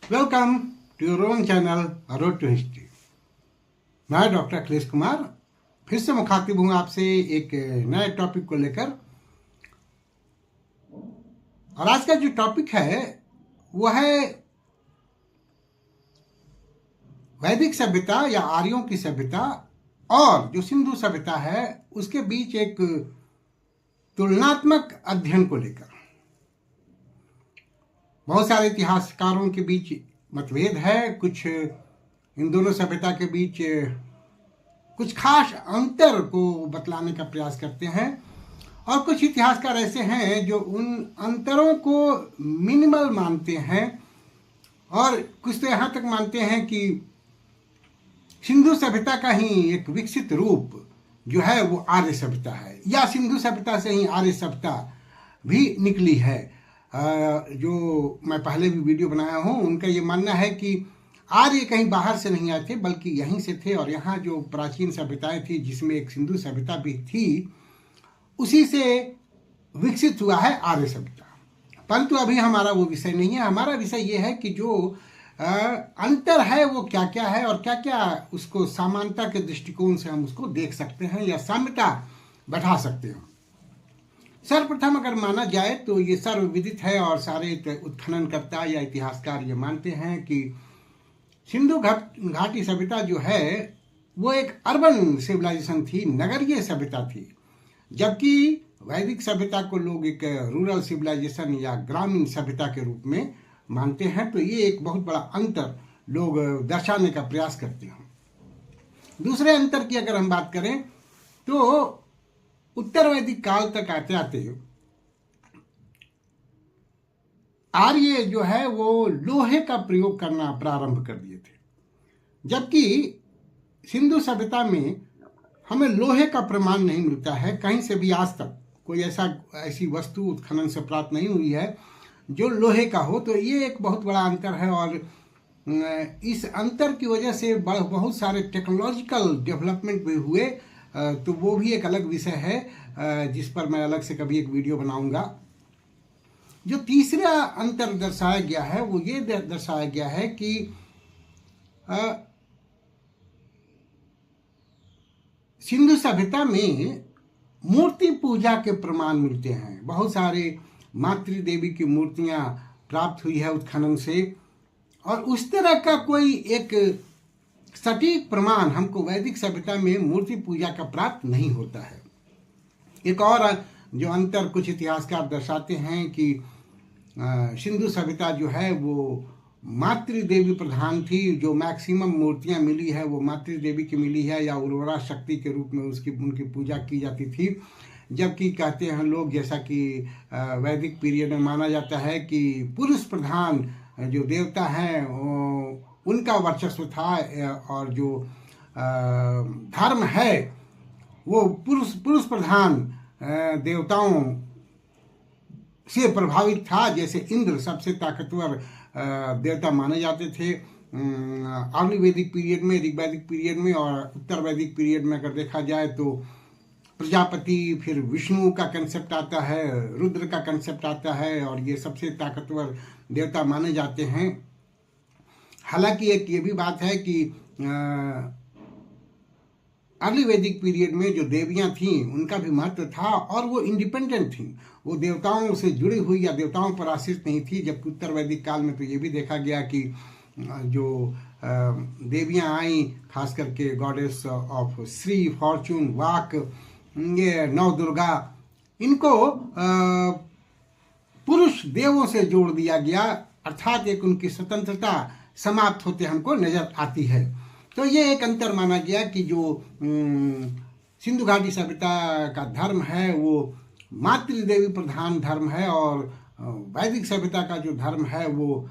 Welcome to your own channel road to history. मैं doctor Akhilesh Kumar फिर से मुखातिब हूँ आपसे एक नए टॉपिक को लेकर। और आज का जो टॉपिक है वह है वैदिक सभ्यता या आर्यों की सभ्यता और जो सिंधु सभ्यता है उसके बीच एक तुलनात्मक अध्ययन को लेकर। बहुत सारे इतिहासकारों के बीच मतभेद है, कुछ इन दोनों सभ्यता के बीच कुछ खास अंतर को बतलाने का प्रयास करते हैं और कुछ इतिहासकार ऐसे हैं जो उन अंतरों को मिनिमल मानते हैं और कुछ तो यहाँ तक मानते हैं कि सिंधु सभ्यता का ही एक विकसित रूप जो है वो आर्य सभ्यता है या सिंधु सभ्यता से ही आर्य सभ्यता भी निकली है। जो मैं पहले भी वीडियो बनाया हूँ उनका ये मानना है कि आर्य कहीं बाहर से नहीं आए थे बल्कि यहीं से थे और यहाँ जो प्राचीन सभ्यताएं थी जिसमें एक सिंधु सभ्यता भी थी उसी से विकसित हुआ है आर्य सभ्यता। परंतु अभी हमारा वो विषय नहीं है। हमारा विषय ये है कि जो अंतर है वो क्या क्या है और क्या क्या उसको समानता के दृष्टिकोण से हम उसको देख सकते हैं या साम्यता बैठा सकते हैं। सर्वप्रथम अगर माना जाए तो ये सर्वविदित है और सारे उत्खननकर्ता या इतिहासकार ये मानते हैं कि सिंधु घाटी सभ्यता जो है वो एक अर्बन सिविलाइजेशन थी, नगरीय सभ्यता थी, जबकि वैदिक सभ्यता को लोग एक रूरल सिविलाइजेशन या ग्रामीण सभ्यता के रूप में मानते हैं। तो ये एक बहुत बड़ा अंतर लोग दर्शाने का प्रयास करते हैं। दूसरे अंतर की अगर हम बात करें तो उत्तर वैदिक काल तक आते आते आर्य जो है वो लोहे का प्रयोग करना प्रारंभ कर दिए थे, जबकि सिंधु सभ्यता में हमें लोहे का प्रमाण नहीं मिलता है। कहीं से भी आज तक कोई ऐसी वस्तु उत्खनन से प्राप्त नहीं हुई है जो लोहे का हो। तो ये एक बहुत बड़ा अंतर है और इस अंतर की वजह से बहुत सारे टेक्नोलॉजिकल डेवलपमेंट भी हुए। तो वो भी एक अलग विषय है जिस पर मैं अलग से कभी एक वीडियो बनाऊंगा। जो तीसरा अंतर दर्शाया गया है वो ये दर्शाया गया है कि सिंधु सभ्यता में मूर्ति पूजा के प्रमाण मिलते हैं। बहुत सारे मातृदेवी की मूर्तियां प्राप्त हुई है उत्खनन से और उस तरह का कोई एक सटीक प्रमाण हमको वैदिक सभ्यता में मूर्ति पूजा का प्राप्त नहीं होता है। एक और जो अंतर कुछ इतिहासकार दर्शाते हैं कि सिंधु सभ्यता जो है वो मातृदेवी प्रधान थी। जो मैक्सिमम मूर्तियां मिली है वो मातृदेवी की मिली है या उर्वरा शक्ति के रूप में उनकी पूजा की जाती थी, जबकि कहते हैं लोग जैसा कि वैदिक पीरियड में माना जाता है कि पुरुष प्रधान जो देवता हैं उनका वर्चस्व था और जो धर्म है वो पुरुष प्रधान देवताओं से प्रभावित था। जैसे इंद्र सबसे ताकतवर देवता माने जाते थे अर्ली वैदिक पीरियड में, ऋग वैदिक पीरियड में और उत्तर वैदिक पीरियड में अगर देखा जाए तो प्रजापति, फिर विष्णु का कंसेप्ट आता है, रुद्र का कंसेप्ट आता है और ये सबसे ताकतवर देवता माने जाते हैं। हालांकि एक ये भी बात है कि अर्ली वैदिक पीरियड में जो देवियां थीं उनका भी महत्व था और वो इंडिपेंडेंट थीं, वो देवताओं से जुड़ी हुई या देवताओं पर आश्रित नहीं थी। जबकि उत्तर वैदिक काल में तो ये भी देखा गया कि जो देवियां आई, खास करके गॉडेस ऑफ श्री, फॉर्चून, वाक, ये नव दुर्गा, इनको पुरुष देवों से जोड़ दिया गया, अर्थात एक उनकी स्वतंत्रता समाप्त होते हमको नजर आती है। तो ये एक अंतर माना गया कि जो सिंधु घाटी सभ्यता का धर्म है वो मातृदेवी प्रधान धर्म है और वैदिक सभ्यता का जो धर्म है वो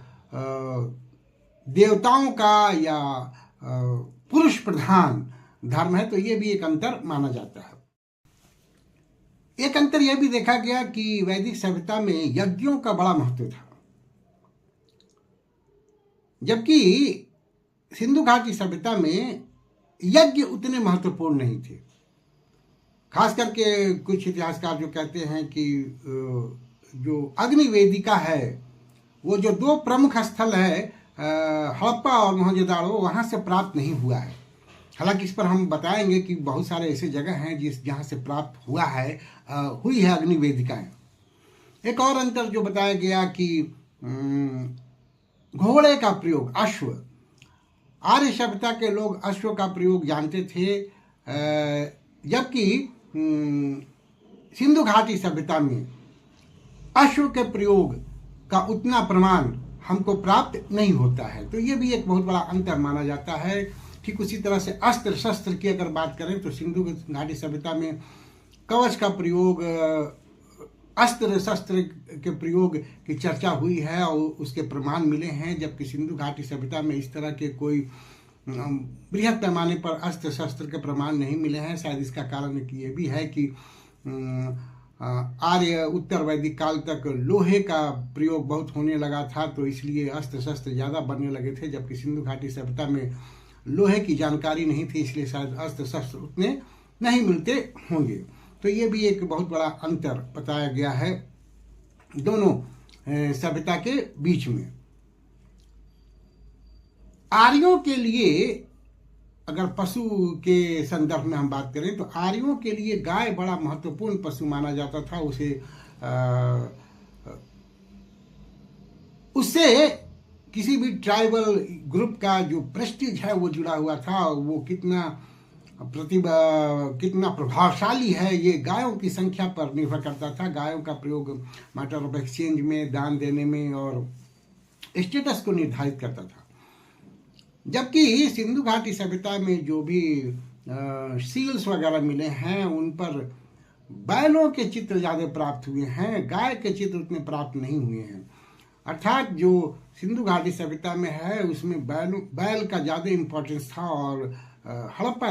देवताओं का या पुरुष प्रधान धर्म है। तो ये भी एक अंतर माना जाता है। एक अंतर यह भी देखा गया कि वैदिक सभ्यता में यज्ञों का बड़ा महत्व था, जबकि सिंधु घाटी सभ्यता में यज्ञ उतने महत्वपूर्ण नहीं थे। खास करके कुछ इतिहासकार जो कहते हैं कि जो अग्नि वेदिका है वो जो दो प्रमुख स्थल है हड़प्पा और मोहनजोदाड़ो वहाँ से प्राप्त नहीं हुआ है। हालांकि इस पर हम बताएंगे कि बहुत सारे ऐसे जगह हैं जहाँ से प्राप्त हुआ है, हुई है अग्नि वेदिकाएँ। एक और अंतर जो बताया गया कि घोड़े का प्रयोग, अश्व, आर्य सभ्यता के लोग अश्व का प्रयोग जानते थे, जबकि सिंधु घाटी सभ्यता में अश्व के प्रयोग का उतना प्रमाण हमको प्राप्त नहीं होता है। तो ये भी एक बहुत बड़ा अंतर माना जाता है। ठीक उसी तरह से अस्त्र शस्त्र की अगर बात करें तो सिंधु घाटी सभ्यता में कवच का प्रयोग, अस्त्र शस्त्र के प्रयोग की चर्चा हुई है और उसके प्रमाण मिले हैं, जबकि सिंधु घाटी सभ्यता में इस तरह के कोई बृहद पैमाने पर अस्त्र शस्त्र के प्रमाण नहीं मिले हैं। शायद इसका कारण ये भी है कि आर्य उत्तर वैदिक काल तक लोहे का प्रयोग बहुत होने लगा था, तो इसलिए अस्त्र शस्त्र ज़्यादा बनने लगे थे, जबकि सिंधु घाटी सभ्यता में लोहे की जानकारी नहीं थी, इसलिए शायद अस्त्र शस्त्र उतने नहीं मिलते होंगे। तो ये भी एक बहुत बड़ा अंतर बताया गया है दोनों सभ्यता के बीच में। आर्यों के लिए अगर पशु के संदर्भ में हम बात करें तो आर्यों के लिए गाय बड़ा महत्वपूर्ण पशु माना जाता था। उससे किसी भी ट्राइबल ग्रुप का जो प्रेस्टीज है वो जुड़ा हुआ था। वो कितना प्रभावशाली है ये गायों की संख्या पर निर्भर करता था। गायों का प्रयोग मैटर ऑफ एक्सचेंज में, दान देने में और स्टेटस को निर्धारित करता था। जबकि सिंधु घाटी सभ्यता में जो भी सील्स वगैरह मिले हैं उन पर बैलों के चित्र ज़्यादा प्राप्त हुए हैं, गाय के चित्र उतने प्राप्त नहीं हुए हैं। अर्थात जो सिंधु घाटी सभ्यता में है उसमें बैल का ज़्यादा इम्पोर्टेंस था, और हड़प्पा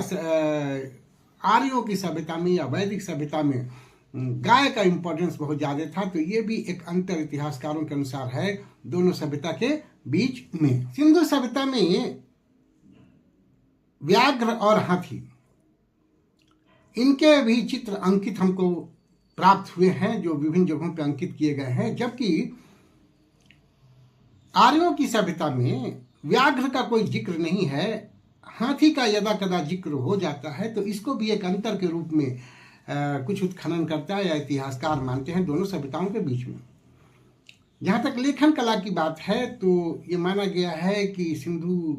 आर्यों की सभ्यता में या वैदिक सभ्यता में गाय का इम्पोर्टेंस बहुत ज़्यादा था। तो ये भी एक अंतर इतिहासकारों के अनुसार है दोनों सभ्यता के बीच में। सिंधु सभ्यता में व्याघ्र और हाथी, इनके भी चित्र अंकित हमको प्राप्त हुए हैं जो विभिन्न जगहों पर अंकित किए गए हैं, जबकि आर्यों की सभ्यता में व्याघ्र का कोई जिक्र नहीं है। हाथी का यदा कदा जिक्र हो जाता है, तो इसको भी एक अंतर के रूप में कुछ उत्खनन करता है या इतिहासकार मानते हैं दोनों सभ्यताओं के बीच में। जहाँ तक लेखन कला की बात है तो ये माना गया है कि सिंधु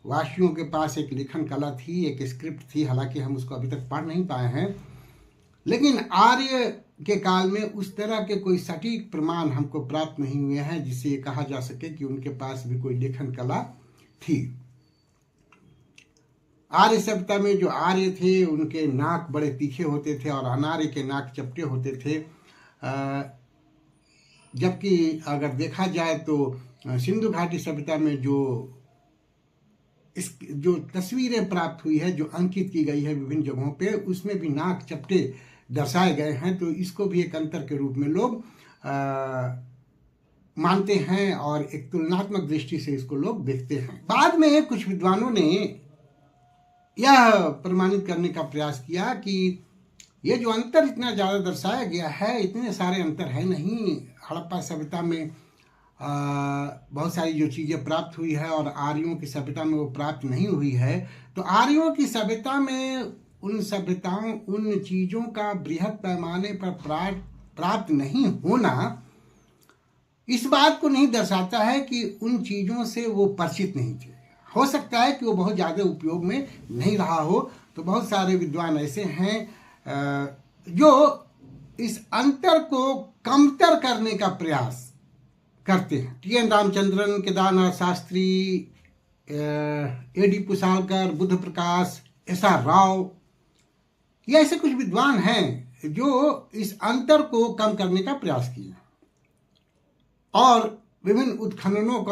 वासियों के पास एक लेखन कला थी, एक स्क्रिप्ट थी। हालांकि हम उसको अभी तक पढ़ नहीं पाए हैं, लेकिन आर्य के काल में उस तरह के कोई सटीक प्रमाण हमको प्राप्त नहीं हुए हैं जिससे ये कहा जा सके कि उनके पास भी कोई लेखन कला थी। आर्य सभ्यता में जो आर्य थे उनके नाक बड़े तीखे होते थे और अनार्य के नाक चपटे होते थे, जबकि अगर देखा जाए तो सिंधु घाटी सभ्यता में जो तस्वीरें प्राप्त हुई है, जो अंकित की गई है विभिन्न जगहों पे, उसमें भी नाक चपटे दर्शाए गए हैं। तो इसको भी एक अंतर के रूप में लोग मानते हैं और एक तुलनात्मक दृष्टि से इसको लोग देखते हैं। बाद में कुछ विद्वानों ने यह प्रमाणित करने का प्रयास किया कि ये जो अंतर इतना ज़्यादा दर्शाया गया है, इतने सारे अंतर है नहीं। हड़प्पा सभ्यता में बहुत सारी जो चीज़ें प्राप्त हुई है और आर्यों की सभ्यता में वो प्राप्त नहीं हुई है। तो आर्यों की सभ्यता में उन चीज़ों का बृहद पैमाने पर प्राप्त नहीं होना इस बात को नहीं दर्शाता है कि उन चीज़ों से वो परिचित नहीं थे। हो सकता है कि वो बहुत ज़्यादा उपयोग में नहीं रहा हो। तो बहुत सारे विद्वान ऐसे हैं जो इस अंतर को कमतर करने का प्रयास करते हैं। टी.एन. रामचंद्रन, केदारनाथ शास्त्री, ए.डी. पुसालकर, बुद्ध प्रकाश, एस.आर. राव, ये ऐसे कुछ विद्वान हैं जो इस अंतर को कम करने का प्रयास किए और विभिन्न उत्खननों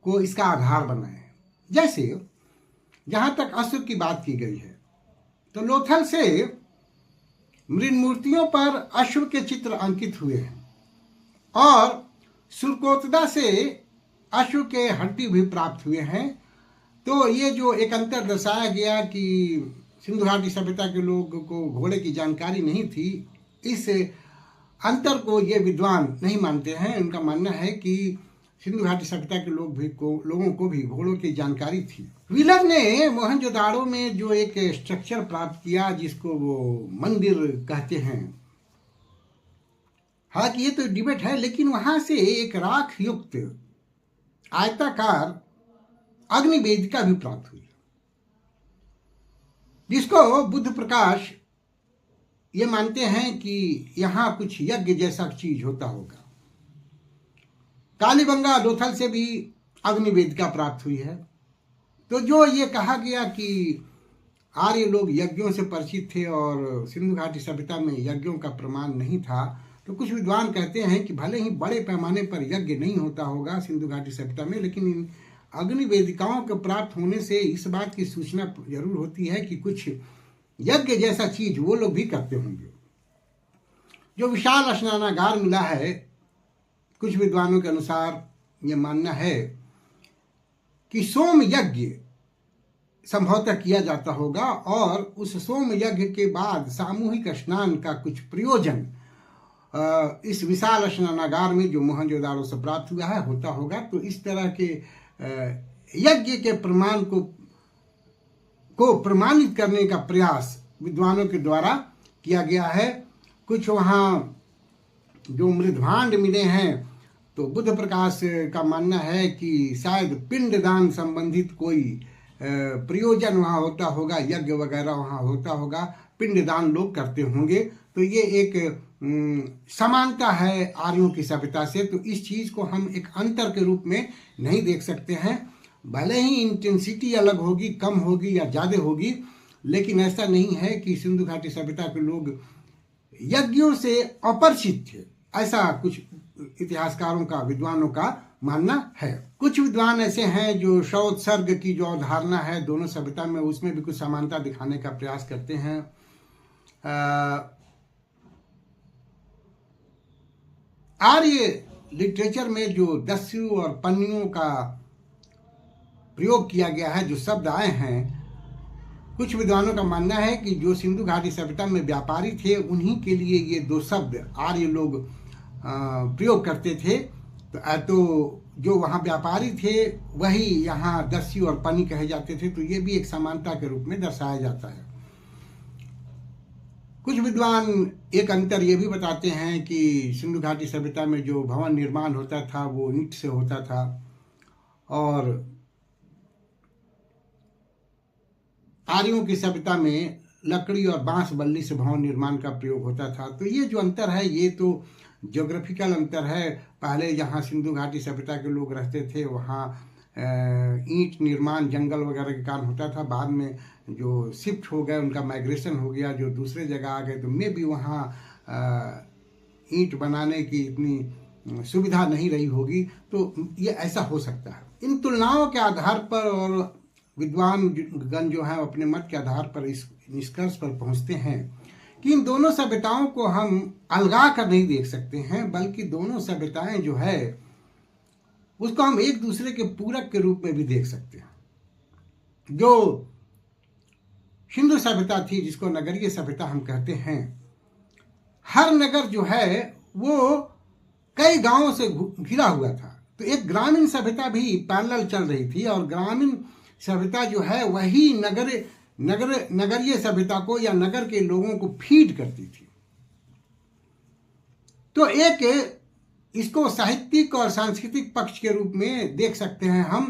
को इसका आधार बनाए। जैसे जहाँ तक अश्व की बात की गई है तो लोथल से मृण मूर्तियों पर अश्व के चित्र अंकित हुए हैं और सुरकोतदा से अश्व के हड्डी भी प्राप्त हुए हैं। तो ये जो एक अंतर दर्शाया गया कि सिंधु घाटी सभ्यता के लोगों को घोड़े की जानकारी नहीं थी, इस अंतर को ये विद्वान नहीं मानते हैं। उनका मानना है कि सिंधु घाटी सभ्यता के लोगों को भी घोड़ों की जानकारी थी। व्हीलर ने मोहनजोदाड़ो में जो एक स्ट्रक्चर प्राप्त किया जिसको वो मंदिर कहते हैं, हालांकि ये तो डिबेट है, लेकिन वहां से एक राख युक्त आयताकार अग्नि वेदिका भी प्राप्त हुई, जिसको बुद्ध प्रकाश ये मानते हैं कि यहाँ कुछ यज्ञ जैसा चीज होता होगा। कालीबंगा लोथल से भी अग्नि वेदिका प्राप्त हुई है। तो जो ये कहा गया कि आर्य लोग यज्ञों से परिचित थे और सिंधु घाटी सभ्यता में यज्ञों का प्रमाण नहीं था, तो कुछ विद्वान कहते हैं कि भले ही बड़े पैमाने पर यज्ञ नहीं होता होगा सिंधु घाटी सभ्यता में, लेकिन इन अग्नि वेदिकाओं के प्राप्त होने से इस बात की सूचना जरूर होती है कि कुछ यज्ञ जैसा चीज वो लोग भी करते होंगे। जो विशाल स्नानागार मिला है, कुछ विद्वानों के अनुसार ये मानना है कि सोम यज्ञ संभवतः किया जाता होगा और उस सोम यज्ञ के बाद सामूहिक स्नान का कुछ प्रयोजन इस विशाल स्नानागार में जो मोहनजोदाड़ो से प्राप्त हुआ है होता होगा। तो इस तरह के यज्ञ के प्रमाण को प्रमाणित करने का प्रयास विद्वानों के द्वारा किया गया है। कुछ वहाँ जो मृदभांड मिले हैं, तो बुद्ध प्रकाश का मानना है कि शायद पिंडदान संबंधित कोई प्रयोजन वहाँ होता होगा, यज्ञ वगैरह वहाँ होता होगा, पिंडदान लोग करते होंगे। तो ये एक समानता है आर्यों की सभ्यता से। तो इस चीज को हम एक अंतर के रूप में नहीं देख सकते हैं। भले ही इंटेंसिटी अलग होगी, कम होगी या ज्यादा होगी, लेकिन ऐसा नहीं है कि सिंधु घाटी सभ्यता के लोग यज्ञों से अपरिचित थे, ऐसा कुछ इतिहासकारों का, विद्वानों का मानना है। कुछ विद्वान ऐसे हैं जो शवोत्सर्ग की जो अवधारणा है दोनों सभ्यता में, उसमें भी कुछ समानता दिखाने का प्रयास करते हैं। आर्य लिटरेचर में जो दस्यु और पन्नियों का प्रयोग किया गया है, जो शब्द आए हैं, कुछ विद्वानों का मानना है कि जो सिंधु घाटी सभ्यता में व्यापारी थे उन्हीं के लिए ये दो शब्द आर्य लोग प्रयोग करते थे। तो जो वहाँ व्यापारी थे वही यहाँ दस्यु और पन्नी कहे जाते थे। तो ये भी एक समानता के रूप में दर्शाया जाता है। कुछ विद्वान एक अंतर ये भी बताते हैं कि सिंधु घाटी सभ्यता में जो भवन निर्माण होता था वो ईंट से होता था और आर्यों की सभ्यता में लकड़ी और बांस बल्ली से भवन निर्माण का प्रयोग होता था। तो ये जो अंतर है ये तो ज्योग्राफिकल अंतर है। पहले जहाँ सिंधु घाटी सभ्यता के लोग रहते थे वहाँ ईंट निर्माण जंगल वगैरह के कारण होता था। बाद में जो शिफ्ट हो गए, उनका माइग्रेशन हो गया, जो दूसरे जगह आ गए, तो में भी वहाँ ईंट बनाने की इतनी सुविधा नहीं रही होगी। तो ये ऐसा हो सकता है। इन तुलनाओं के आधार पर और विद्वान गण जो है अपने मत के आधार पर इस निष्कर्ष पर पहुंचते हैं कि इन दोनों सभ्यताओं को हम अलगा कर नहीं देख सकते हैं, बल्कि दोनों सभ्यताएं जो है उसको हम एक दूसरे के पूरक के रूप में भी देख सकते हैं। जो सिंधु सभ्यता थी, जिसको नगरीय सभ्यता हम कहते हैं, हर नगर जो है वो कई गांवों से घिरा हुआ था। तो एक ग्रामीण सभ्यता भी पैरेलल चल रही थी और ग्रामीण सभ्यता जो है वही नगरीय सभ्यता को या नगर के लोगों को फीड करती थी। तो एक इसको साहित्यिक और सांस्कृतिक पक्ष के रूप में देख सकते हैं हम।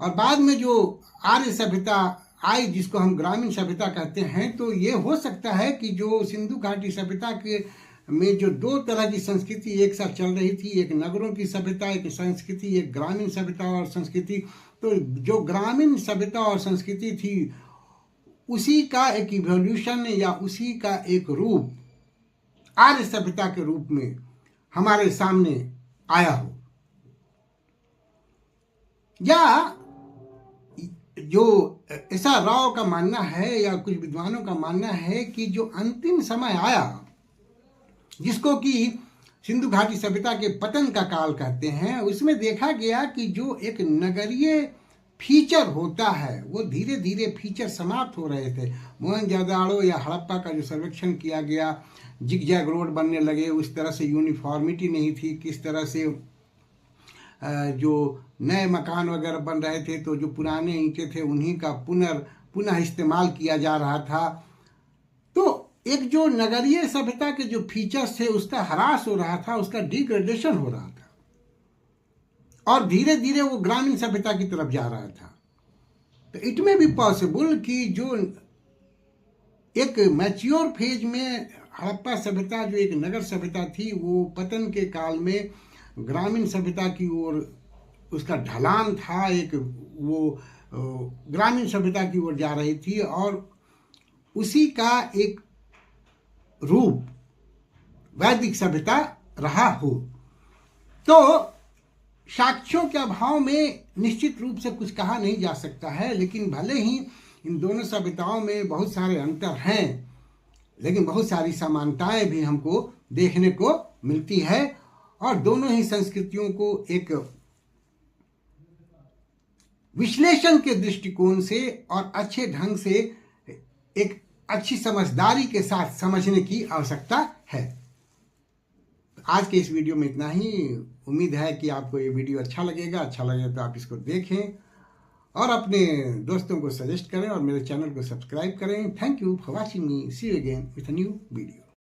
और बाद में जो आर्य सभ्यता आई, जिसको हम ग्रामीण सभ्यता कहते हैं, तो ये हो सकता है कि जो सिंधु घाटी सभ्यता के में जो दो तरह की संस्कृति एक साथ चल रही थी, एक नगरों की सभ्यता एक संस्कृति, एक ग्रामीण सभ्यता और संस्कृति, तो जो ग्रामीण सभ्यता और संस्कृति थी उसी का एक इवोल्यूशन या उसी का एक रूप आर्य सभ्यता के रूप में हमारे सामने आया हो। या जो ऐसा राव का मानना है या कुछ विद्वानों का मानना है कि जो अंतिम समय आया, जिसको कि सिंधु घाटी सभ्यता के पतन का काल कहते हैं, उसमें देखा गया कि जो एक नगरीय फीचर होता है वो धीरे धीरे फीचर समाप्त हो रहे थे। मोहनजोदाड़ो या हड़प्पा का जो सर्वेक्षण किया गया, जिगजैग रोड बनने लगे, उस तरह से यूनिफॉर्मिटी नहीं थी, किस तरह से जो नए मकान वगैरह बन रहे थे तो जो पुराने ईंटें थे उन्हीं का पुनः इस्तेमाल किया जा रहा था। तो एक जो नगरीय सभ्यता के जो फीचर्स थे उसका ह्रास हो रहा था, उसका डिग्रेडेशन हो रहा था और धीरे धीरे वो ग्रामीण सभ्यता की तरफ जा रहा था। तो इट में भी पॉसिबल कि जो एक मैच्योर फेज में हड़प्पा सभ्यता जो एक नगर सभ्यता थी वो पतन के काल में ग्रामीण सभ्यता की ओर उसका ढलान था, एक वो ग्रामीण सभ्यता की ओर जा रही थी और उसी का एक रूप वैदिक सभ्यता रहा हो। तो साक्ष्यों के अभाव में निश्चित रूप से कुछ कहा नहीं जा सकता है, लेकिन भले ही इन दोनों सभ्यताओं में बहुत सारे अंतर हैं, लेकिन बहुत सारी समानताएं भी हमको देखने को मिलती है और दोनों ही संस्कृतियों को एक विश्लेषण के दृष्टिकोण से और अच्छे ढंग से एक अच्छी समझदारी के साथ समझने की आवश्यकता है। आज के इस वीडियो में इतना ही। उम्मीद है कि आपको ये वीडियो अच्छा लगेगा। अच्छा लगे तो आप इसको देखें और अपने दोस्तों को सजेस्ट करें और मेरे चैनल को सब्सक्राइब करें। Thank you for watching me. See you again with a new video.